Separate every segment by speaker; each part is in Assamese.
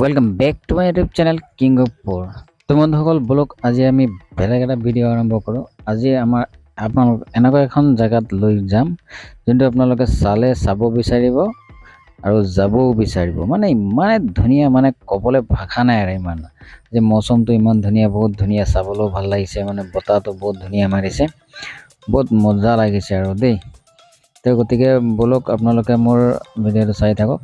Speaker 1: Welcome back to my YouTube channel king of পোৰ। তো বন্ধুসকল বলক আজি আমি বেলেগ এটা ভিডিঅ' আৰম্ভ কৰোঁ। আজি আপোনালোক এনেকুৱা এখন জেগাত লৈ যাম যোনটো আপোনালোকে চাব বিচাৰিব আৰু যাবও বিচাৰিব। মানে ইমানে ধুনীয়া, মানে ক'বলৈ ভাষা নাই আৰু ইমান যে মৌচমটো ইমান ধুনীয়া, বহুত ধুনীয়া, চাবলৈও ভাল লাগিছে, মানে বতাহটো বহুত ধুনীয়া মাৰিছে, বহুত মজা লাগিছে আৰু দেই। তো গতিকে বলক আপোনালোকে মোৰ ভিডিঅ'টো চাই থাকক।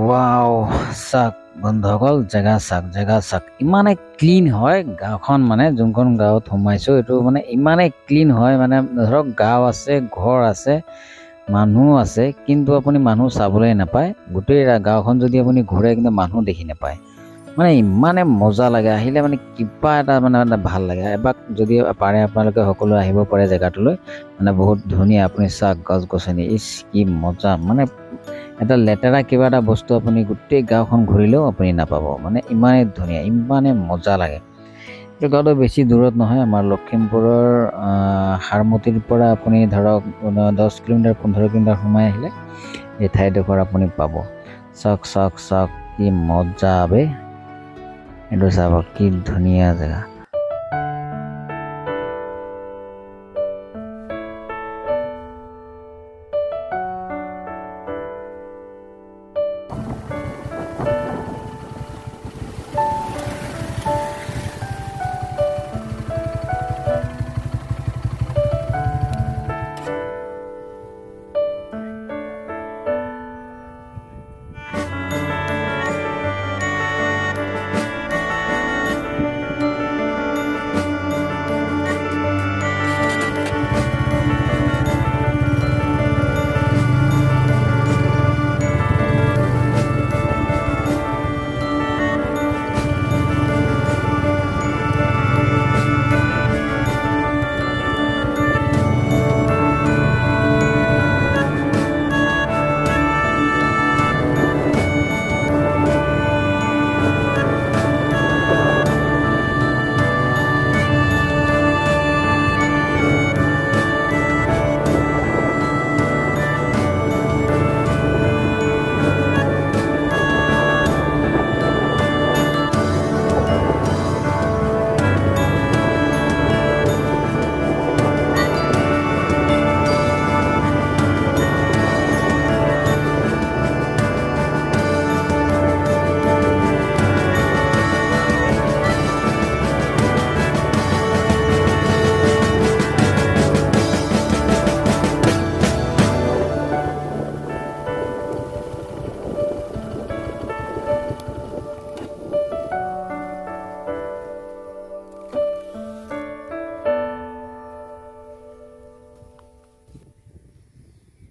Speaker 1: ৱাও, চাওক বন্ধুসকল, জেগা চাওক ইমানে ক্লিন হয় গাঁওখন। মানে যোনখন গাঁৱত সোমাইছোঁ এইটো মানে ইমানেই ক্লিন হয়, মানে ধৰক গাঁও আছে, ঘৰ আছে, মানুহ আছে, কিন্তু আপুনি মানুহ চাবলৈ নাপায়। গোটেই গাঁওখন যদি আপুনি ঘূৰে কিন্তু মানুহ দেখি নাপায়। মানে ইমানে মজা লাগে, আহিলে মানে কিবা এটা মানে ভাল লাগে। এবাৰ যদি পাৰে আপোনালোকে সকলোৱে আহিব পাৰে জেগাটোলৈ, মানে বহুত ধুনীয়া। আপুনি চাওক গছ গছনি, ইচ কি মজা। মানে এটা লেতেৰা কিবা এটা বস্তু আপুনি গোটেই গাঁওখন ঘূৰিলেও আপুনি নাপাব। মানে ইমানেই ধুনীয়া, ইমানে মজা লাগে। এইটো গাঁৱটো বেছি দূৰত নহয়, আমাৰ লখিমপুৰৰ হাৰমতিৰ পৰা আপুনি ধৰক 10 কিলোমিটাৰ 15 কিলোমিটাৰ সোমাই আহিলে এই ঠাইডোখৰ আপুনি পাব। চাওক কি মজা বে, এইটো চাব কি ধুনীয়া জেগা।